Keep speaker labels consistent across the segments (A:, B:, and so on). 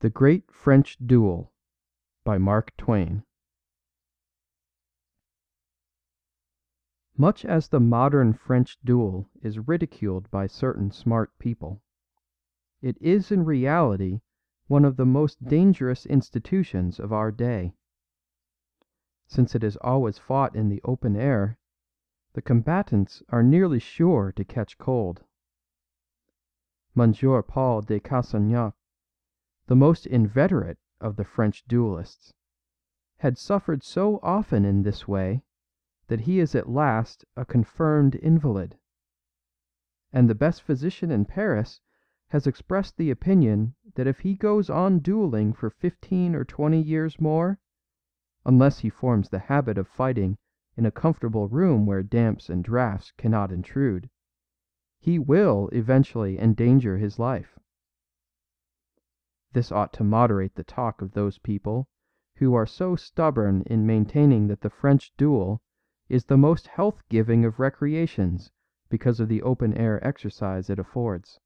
A: The Great French Duel by Mark Twain. Much as the modern French duel is ridiculed by certain smart people, it is in reality one of the most dangerous institutions of our day. Since it is always fought in the open air, the combatants are nearly sure to catch cold. Monsieur Paul de Cassagnac, the most inveterate of the French duelists, had suffered so often in this way that he is at last a confirmed invalid; and the best physician in Paris has expressed the opinion that if he goes on dueling for 15 or 20 years more, unless he forms the habit of fighting in a comfortable room where damps and draughts cannot intrude, he will eventually endanger his life. This ought to moderate the talk of those people who are so stubborn in maintaining that the French duel is the most health-giving of recreations because of the open-air exercise it affords.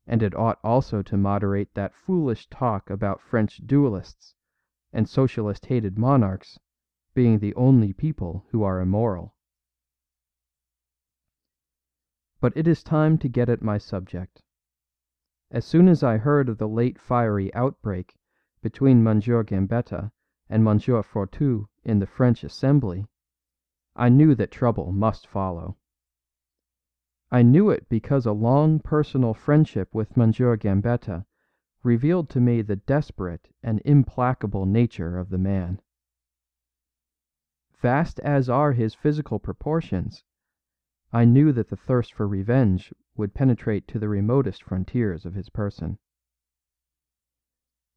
A: And it ought also to moderate that foolish talk about French duelists and socialist-hated monarchs being the only people who are immoral. But it is time to get at my subject. As soon as I heard of the late fiery outbreak between Monsieur Gambetta and Monsieur Fourtou in the French Assembly, I knew that trouble must follow. I knew it because a long personal friendship with Monsieur Gambetta revealed to me the desperate and implacable nature of the man. Vast as are his physical proportions, I knew that the thirst for revenge would penetrate to the remotest frontiers of his person.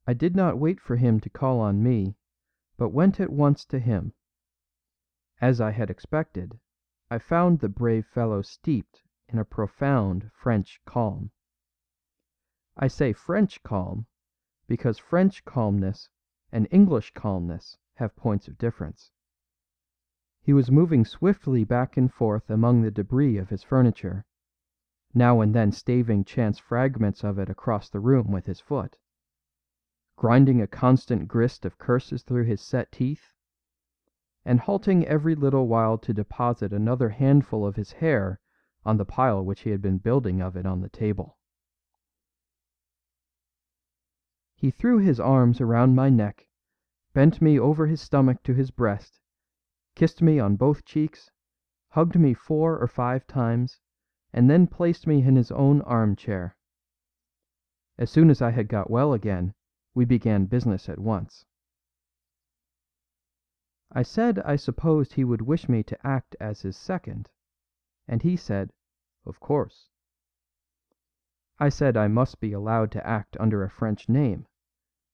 A: I did not wait for him to call on me, but went at once to him. As I had expected, I found the brave fellow steeped in a profound French calm. I say French calm because French calmness and English calmness have points of difference. He was moving swiftly back and forth among the debris of his furniture, now and then staving chance fragments of it across the room with his foot, grinding a constant grist of curses through his set teeth, and halting every little while to deposit another handful of his hair on the pile which he had been building of it on the table. He threw his arms around my neck, bent me over his stomach to his breast, kissed me on both cheeks, hugged me 4 or 5 times, and then placed me in his own armchair. As soon as I had got well again, we began business at once. I said I supposed he would wish me to act as his second, and he said, "Of course." I said I must be allowed to act under a French name,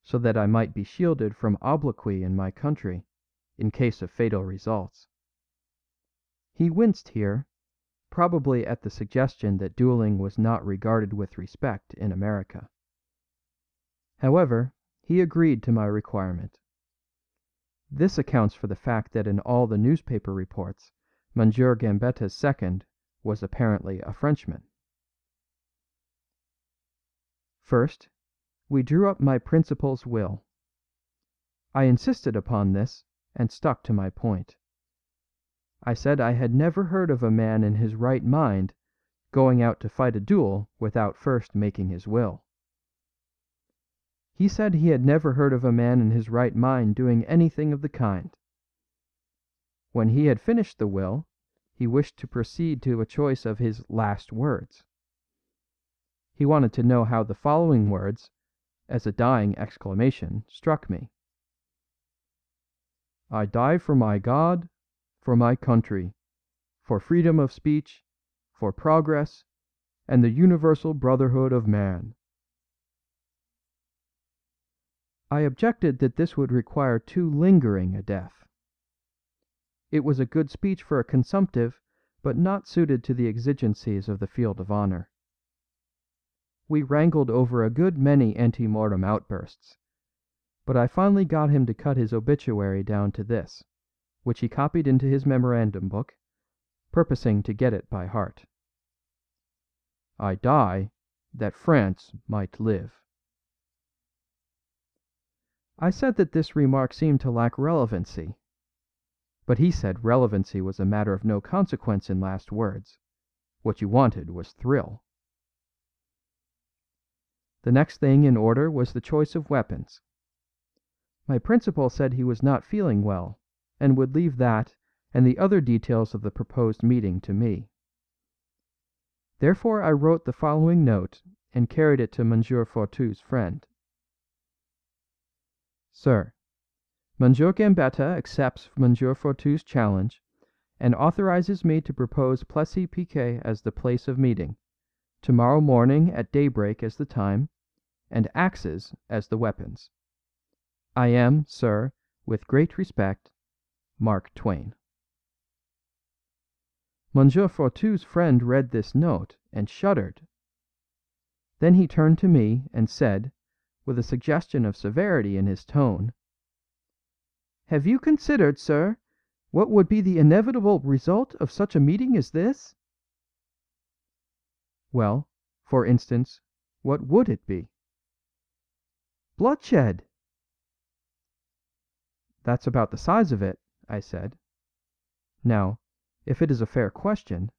A: so that I might be shielded from obloquy in my country, in case of fatal results. He winced here, probably at the suggestion that dueling was not regarded with respect in America. However, he agreed to my requirement. This accounts for the fact that in all the newspaper reports, Monsieur Gambetta's second was apparently a Frenchman. First, we drew up my principal's will. I insisted upon this, and stuck to my point. I said I had never heard of a man in his right mind going out to fight a duel without first making his will. He said he had never heard of a man in his right mind doing anything of the kind. When he had finished the will, he wished to proceed to a choice of his last words. He wanted to know how the following words, as a dying exclamation, struck me: "I die for my God, for my country, for freedom of speech, for progress, and the universal brotherhood of man." I objected that this would require too lingering a death. It was a good speech for a consumptive, but not suited to the exigencies of the field of honor. We wrangled over a good many ante-mortem outbursts, but I finally got him to cut his obituary down to this, which he copied into his memorandum book, purposing to get it by heart: "I die that France might live." I said that this remark seemed to lack relevancy, but he said relevancy was a matter of no consequence in last words. What you wanted was thrill. The next thing in order was the choice of weapons. My principal said he was not feeling well, and would leave that and the other details of the proposed meeting to me. Therefore I wrote the following note and carried it to Monsieur Fourtou's friend. Sir, Monsieur Gambetta accepts Monsieur Fourtou's challenge and authorizes me to propose Plessis Piquet as the place of meeting, tomorrow morning at daybreak as the time, and axes as the weapons. I am, sir, with great respect, Mark Twain. Monsieur Fourtou's friend read this note and shuddered. Then he turned to me and said, with a suggestion of severity in his tone, "Have you considered, sir, what would be the inevitable result of such a meeting as this?" "Well, for instance, what would it be?" "Bloodshed." "That's about the size of it," I said. "Now, if it is a fair question,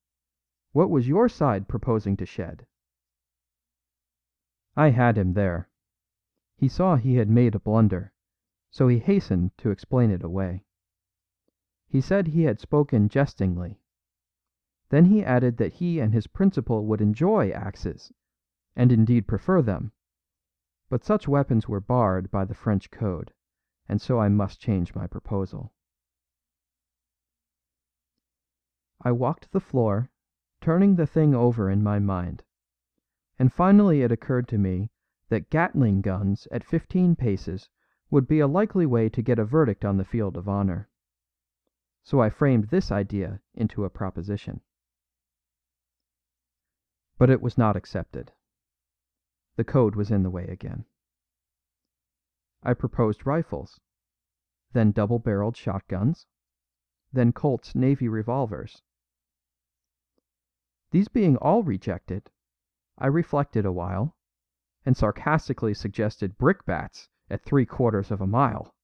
A: what was your side proposing to shed?" I had him there. He saw he had made a blunder, so he hastened to explain it away. He said he had spoken jestingly. Then he added that he and his principal would enjoy axes, and indeed prefer them, but such weapons were barred by the French code, and so I must change my proposal. I walked the floor, turning the thing over in my mind, and finally it occurred to me that Gatling guns at 15 paces would be a likely way to get a verdict on the field of honor. So I framed this idea into a proposition. But it was not accepted. The code was in the way again. I proposed rifles, then double-barreled shotguns, then Colt's Navy revolvers. These being all rejected, I reflected a while, and sarcastically suggested brickbats at 3/4 of a mile.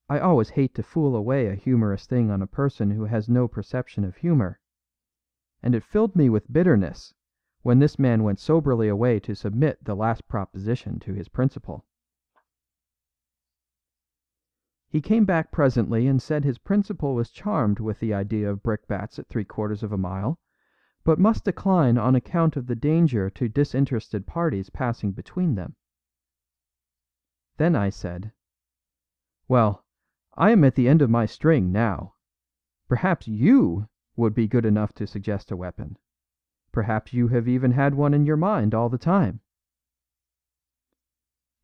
A: I always hate to fool away a humorous thing on a person who has no perception of humor, and it filled me with bitterness when this man went soberly away to submit the last proposition to his principal. He came back presently and said his principal was charmed with the idea of brickbats at 3/4 of a mile, but must decline on account of the danger to disinterested parties passing between them. Then I said, "Well, I am at the end of my string now. Perhaps you would be good enough to suggest a weapon. Perhaps you have even had one in your mind all the time."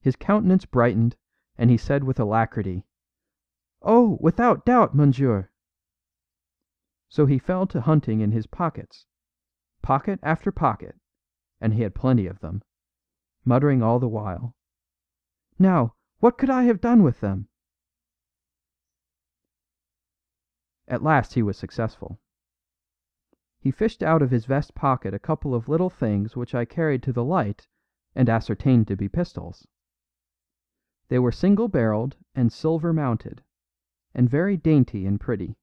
A: His countenance brightened, and he said with alacrity, "Oh, without doubt, monsieur." So he fell to hunting in his pockets, pocket after pocket, and he had plenty of them, muttering all the while, "Now, what could I have done with them?" At last he was successful. He fished out of his vest pocket a couple of little things which I carried to the light and ascertained to be pistols. They were single-barreled and silver-mounted, and very dainty and pretty.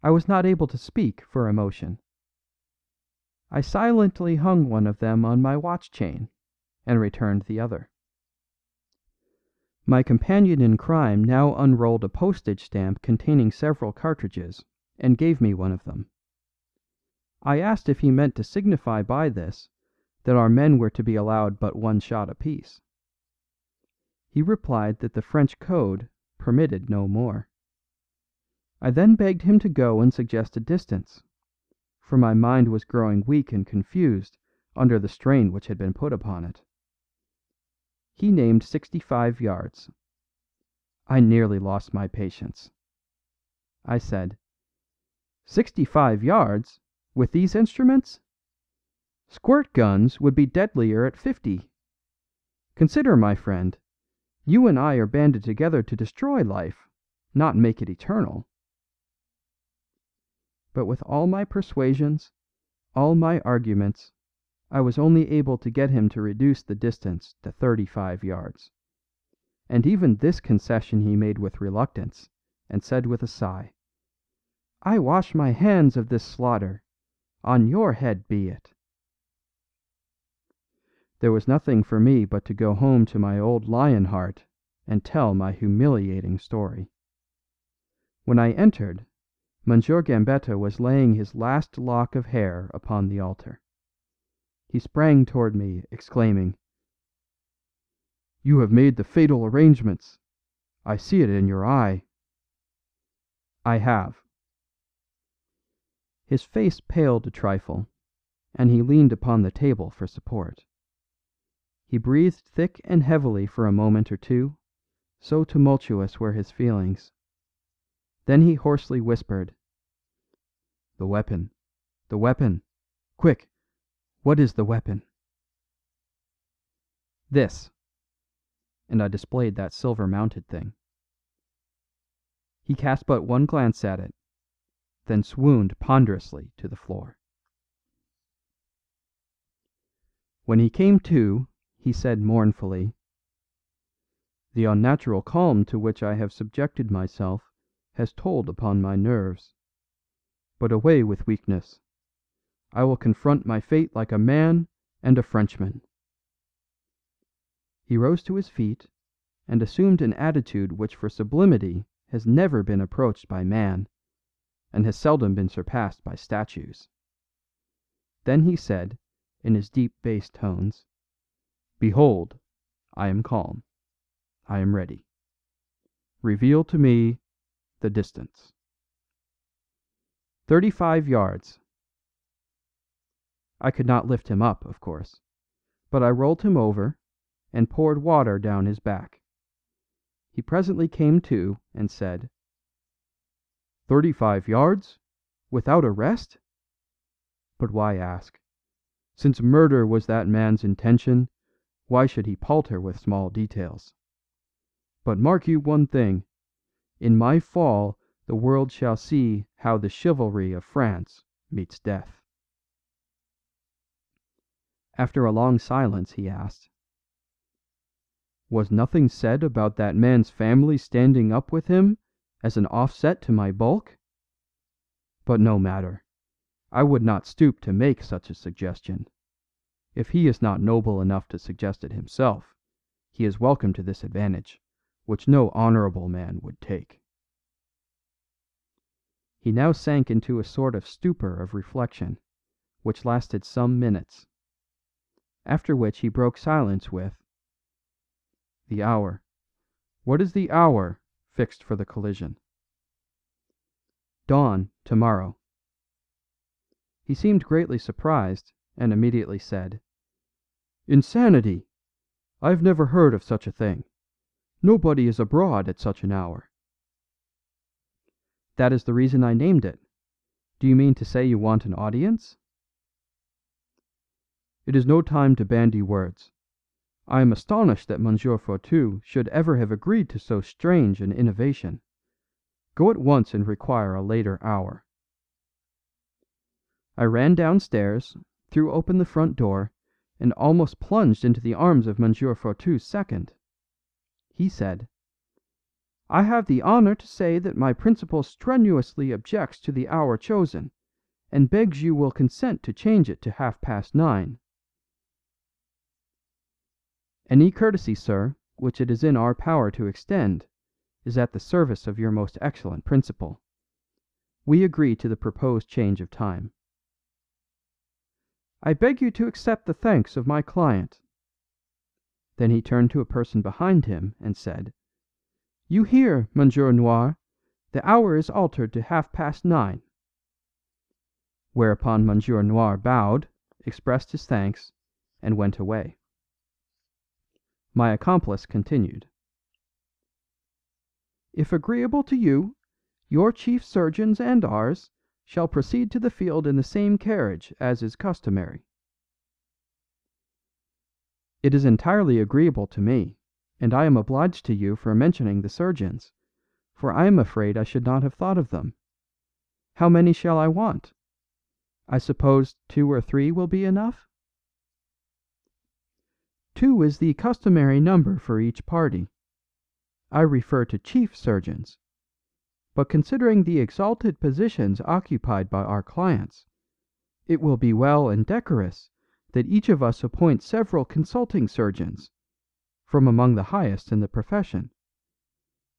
A: I was not able to speak for emotion. I silently hung one of them on my watch chain, and returned the other. My companion in crime now unrolled a postage stamp containing several cartridges, and gave me one of them. I asked if he meant to signify by this that our men were to be allowed but one shot apiece. He replied that the French code permitted no more. I then begged him to go and suggest a distance, for my mind was growing weak and confused under the strain which had been put upon it. He named 65 yards. I nearly lost my patience. I said, "65 yards, with these instruments? Squirt guns would be deadlier at 50. Consider, my friend, you and I are banded together to destroy life, not make it eternal." But with all my persuasions, all my arguments, I was only able to get him to reduce the distance to 35 yards. and even this concession he made with reluctance, and said with a sigh, "I wash my hands of this slaughter. On your head be it." There was nothing for me but to go home to my old lion heart and tell my humiliating story. When I entered, Monsieur Gambetta was laying his last lock of hair upon the altar. He sprang toward me, exclaiming, "You have made the fatal arrangements. I see it in your eye." "I have." His face paled a trifle, and he leaned upon the table for support. He breathed thick and heavily for a moment or two, so tumultuous were his feelings. Then he hoarsely whispered, "The weapon! The weapon! Quick! What is the weapon?" "This." And I displayed that silver mounted thing. He cast but one glance at it, then swooned ponderously to the floor. When he came to, he said mournfully, "The unnatural calm to which I have subjected myself has told upon my nerves. But away with weakness. I will confront my fate like a man and a Frenchman." He rose to his feet and assumed an attitude which for sublimity has never been approached by man, and has seldom been surpassed by statues. Then he said, in his deep bass tones, "Behold, I am calm. I am ready. Reveal to me the distance." 35 yards. I could not lift him up, of course, but I rolled him over and poured water down his back. He presently came to and said, "35 yards? Without a rest? But why ask? Since murder was that man's intention, why should he palter with small details? But mark you one thing. In my fall the world shall see how the chivalry of France meets death." After a long silence he asked, "Was nothing said about that man's family standing up with him as an offset to my bulk? But no matter. I would not stoop to make such a suggestion. If he is not noble enough to suggest it himself, he is welcome to this advantage, which no honourable man would take." He now sank into a sort of stupor of reflection, which lasted some minutes. After which he broke silence with, "The hour. What is the hour fixed for the collision?" "Dawn, tomorrow." He seemed greatly surprised, and immediately said, "Insanity! I've never heard of such a thing. Nobody is abroad at such an hour." "That is the reason I named it. Do you mean to say you want an audience?" "It is no time to bandy words. I am astonished that Monsieur Fourtou should ever have agreed to so strange an innovation. Go at once and require a later hour." I ran downstairs, threw open the front door, and almost plunged into the arms of Monsieur Fourtou's second. He said, "I have the honour to say that my principal strenuously objects to the hour chosen, and begs you will consent to change it to 9:30. Any courtesy, sir, which it is in our power to extend, is at the service of your most excellent principal. We agree to the proposed change of time." "I beg you to accept the thanks of my client." Then he turned to a person behind him and said, "You hear, Monsieur Noir, the hour is altered to 9:30. Whereupon Monsieur Noir bowed, expressed his thanks, and went away. My accomplice continued, "If agreeable to you, your chief surgeons and ours shall proceed to the field in the same carriage as is customary." "It is entirely agreeable to me, and I am obliged to you for mentioning the surgeons, for I am afraid I should not have thought of them. How many shall I want? I suppose 2 or 3 will be enough?" "2 is the customary number for each party. I refer to chief surgeons. But considering the exalted positions occupied by our clients, it will be well and decorous that each of us appoint several consulting surgeons, from among the highest in the profession.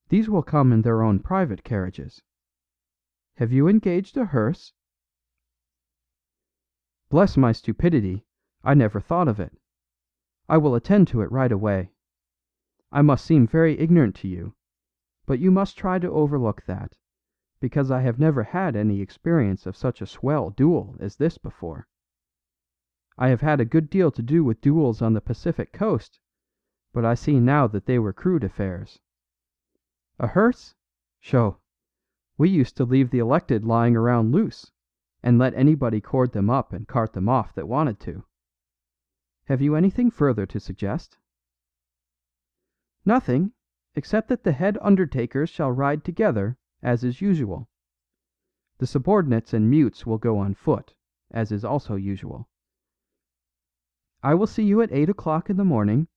A: These will come in their own private carriages. Have you engaged a hearse?" "Bless my stupidity, I never thought of it. I will attend to it right away. I must seem very ignorant to you, but you must try to overlook that, because I have never had any experience of such a swell duel as this before. I have had a good deal to do with duels on the Pacific coast, but I see now that they were crude affairs. A hearse? Sho! We used to leave the elected lying around loose, and let anybody cord them up and cart them off that wanted to. Have you anything further to suggest?" "Nothing, except that the head undertakers shall ride together, as is usual. The subordinates and mutes will go on foot, as is also usual. I will see you at 8 o'clock in the morning,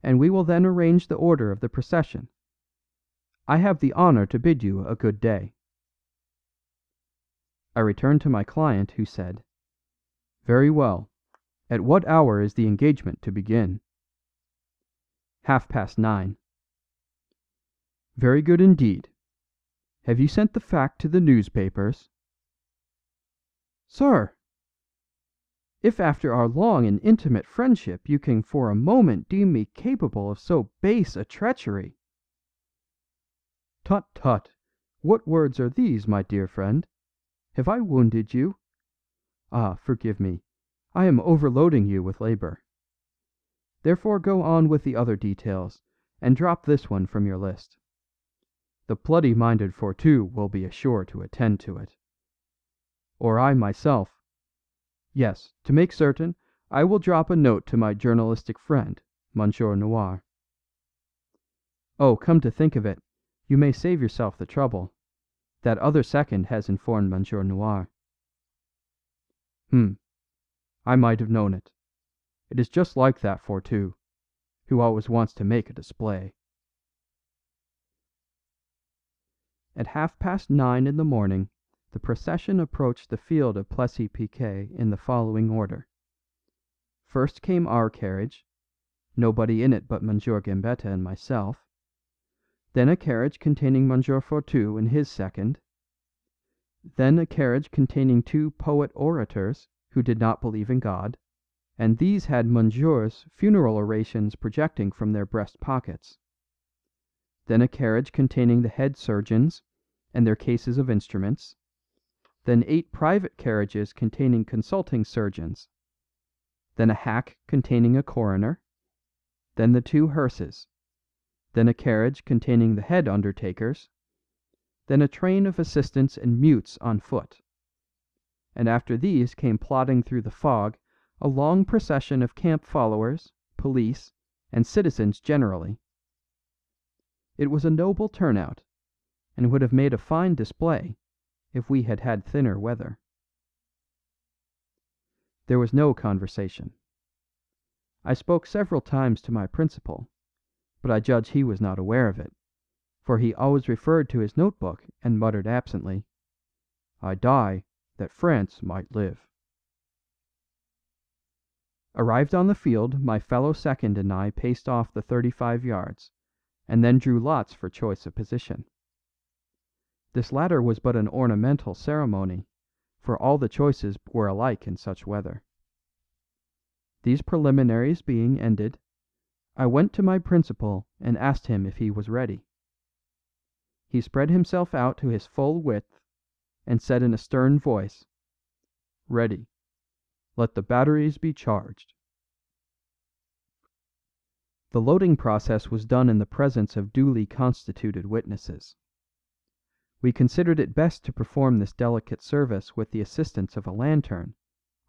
A: and we will then arrange the order of the procession. I have the honor to bid you a good day." I returned to my client, who said, "Very well. At what hour is the engagement to begin?" "9:30. "Very good indeed. Have you sent the fact to the newspapers?" "Sir! If after our long and intimate friendship you can for a moment deem me capable of so base a treachery—" "Tut, tut! What words are these, my dear friend? Have I wounded you? Ah, forgive me, I am overloading you with labour. Therefore go on with the other details, and drop this one from your list. The bloody minded Fourtou will be sure to attend to it. Or I myself. Yes, to make certain, I will drop a note to my journalistic friend, Monsieur Noir. Oh, come to think of it, you may save yourself the trouble. That other second has informed Monsieur Noir." I might have known it. It is just like that Fourtou, who always wants to make a display." At 9:30 in the morning the procession approached the field of Plessis Piquet in the following order. First came our carriage, nobody in it but Monsieur Gambetta and myself; then a carriage containing Monsieur Fourtou and his second; then a carriage containing two poet orators who did not believe in God, and these had Monsieur's funeral orations projecting from their breast pockets; then a carriage containing the head surgeons and their cases of instruments; then 8 private carriages containing consulting surgeons; then a hack containing a coroner; then the 2 hearses; then a carriage containing the head undertakers; then a train of assistants and mutes on foot; and after these came plodding through the fog a long procession of camp followers, police, and citizens generally. It was a noble turnout, and would have made a fine display if we had had thinner weather. There was no conversation. I spoke several times to my principal, but I judge he was not aware of it, for he always referred to his notebook and muttered absently, "I die that France might live." Arrived on the field, my fellow second and I paced off the 35 yards, and then drew lots for choice of position. This latter was but an ornamental ceremony, for all the choices were alike in such weather. These preliminaries being ended, I went to my principal and asked him if he was ready. He spread himself out to his full width, and said in a stern voice, "Ready. Let the batteries be charged." The loading process was done in the presence of duly constituted witnesses. We considered it best to perform this delicate service with the assistance of a lantern,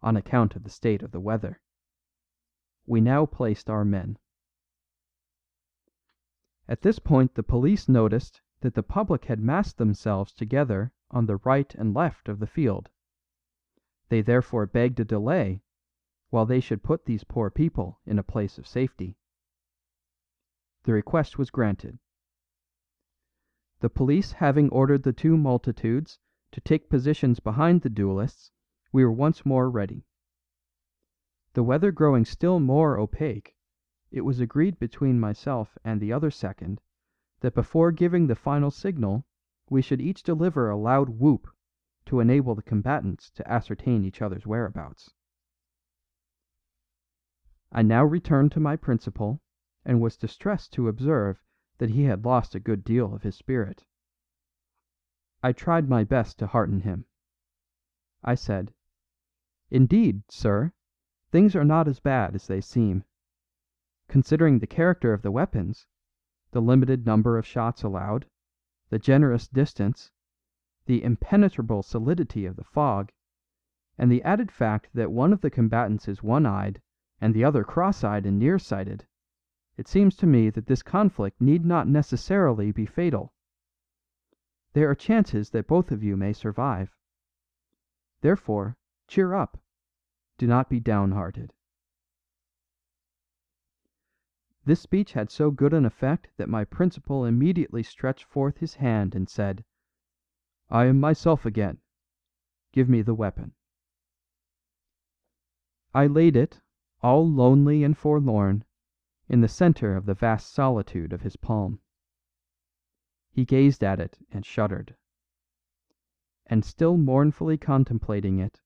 A: on account of the state of the weather. We now placed our men. At this point the police noticed that the public had massed themselves together on the right and left of the field. They therefore begged a delay, while they should put these poor people in a place of safety. The request was granted. The police having ordered the two multitudes to take positions behind the duelists, we were once more ready. The weather growing still more opaque, it was agreed between myself and the other second that before giving the final signal we should each deliver a loud whoop to enable the combatants to ascertain each other's whereabouts. I now returned to my principal, and was distressed to observe that he had lost a good deal of his spirit. I tried my best to hearten him. I said, "Indeed, sir, things are not as bad as they seem. Considering the character of the weapons, the limited number of shots allowed, the generous distance, the impenetrable solidity of the fog, and the added fact that one of the combatants is one-eyed and the other cross-eyed and near-sighted, it seems to me that this conflict need not necessarily be fatal. There are chances that both of you may survive. Therefore, cheer up. Do not be downhearted." This speech had so good an effect that my principal immediately stretched forth his hand and said, "I am myself again. Give me the weapon." I laid it, all lonely and forlorn, in the centre of the vast solitude of his palm. He gazed at it and shuddered. And still mournfully contemplating it,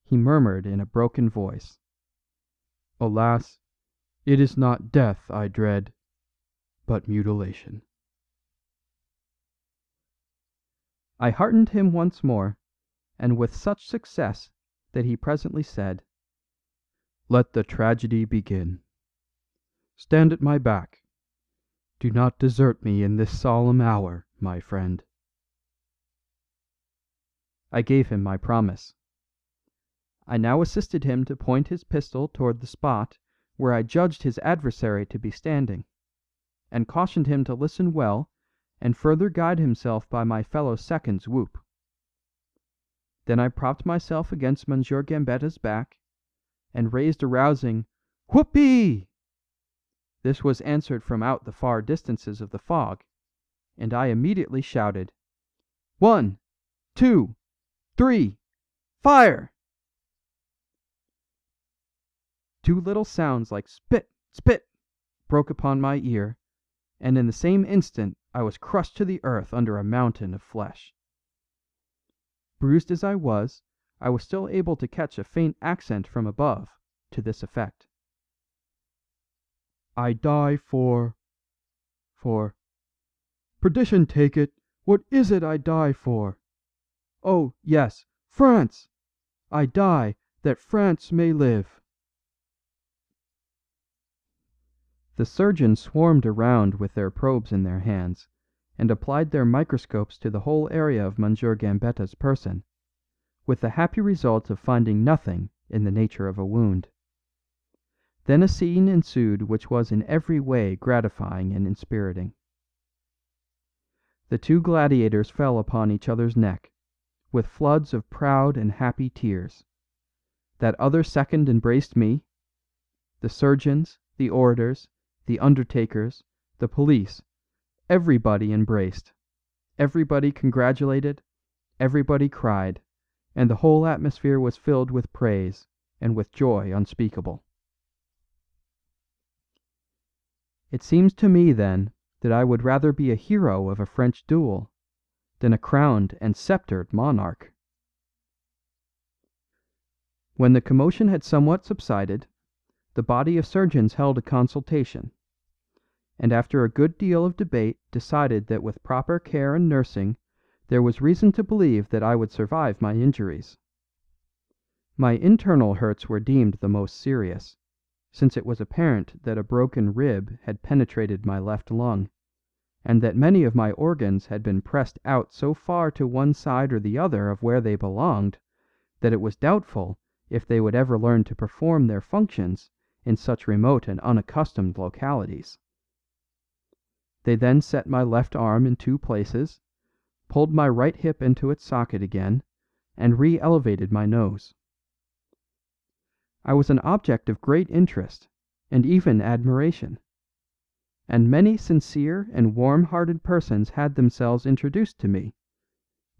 A: he murmured in a broken voice, "Alas, it is not death I dread, but mutilation." I heartened him once more, and with such success that he presently said, "Let the tragedy begin. Stand at my back. Do not desert me in this solemn hour, my friend." I gave him my promise. I now assisted him to point his pistol toward the spot where I judged his adversary to be standing, and cautioned him to listen well and further guide himself by my fellow second's whoop. Then I propped myself against Monsieur Gambetta's back, and raised a rousing "Whoopee!" This was answered from out the far distances of the fog, and I immediately shouted, "1, 2, 3, fire!" Two little sounds like spit, spit, broke upon my ear, and in the same instant I was crushed to the earth under a mountain of flesh. Bruised as I was still able to catch a faint accent from above, to this effect: "I die for perdition take it, what is it I die for? Oh, yes, France! I die that France may live." The surgeons swarmed around with their probes in their hands, and applied their microscopes to the whole area of Monsieur Gambetta's person, with the happy result of finding nothing in the nature of a wound. Then a scene ensued which was in every way gratifying and inspiriting. The two gladiators fell upon each other's neck, with floods of proud and happy tears. That other second embraced me. The surgeons, the orators, the undertakers, the police, everybody embraced, everybody congratulated, everybody cried, and the whole atmosphere was filled with praise and with joy unspeakable. It seems to me, then, that I would rather be a hero of a French duel than a crowned and sceptred monarch. When the commotion had somewhat subsided, the body of surgeons held a consultation, and after a good deal of debate decided that with proper care and nursing there was reason to believe that I would survive my injuries. My internal hurts were deemed the most serious, since it was apparent that a broken rib had penetrated my left lung, and that many of my organs had been pressed out so far to one side or the other of where they belonged that it was doubtful if they would ever learn to perform their functions in such remote and unaccustomed localities. They then set my left arm in two places, pulled my right hip into its socket again, and re-elevated my nose. I was an object of great interest and even admiration. and many sincere and warm-hearted persons had themselves introduced to me,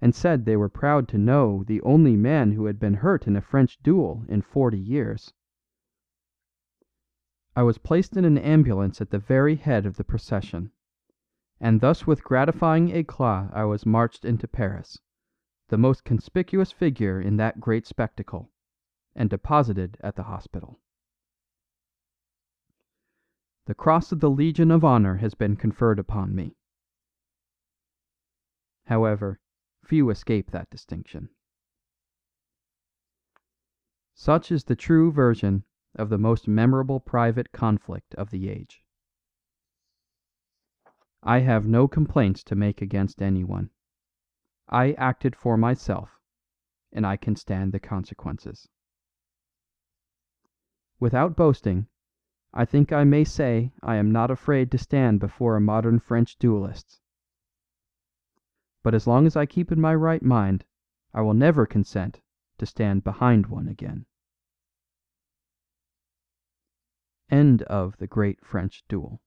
A: and said they were proud to know the only man who had been hurt in a French duel in 40 years. I was placed in an ambulance at the very head of the procession, and thus with gratifying éclat I was marched into Paris, the most conspicuous figure in that great spectacle, and deposited at the hospital. The Cross of the Legion of Honor has been conferred upon me. However, few escape that distinction. Such is the true version of the most memorable private conflict of the age. I have no complaints to make against anyone. I acted for myself, and I can stand the consequences. Without boasting, I think I may say I am not afraid to stand before a modern French duelist. But as long as I keep in my right mind, I will never consent to stand behind one again. End of the Great French Duel.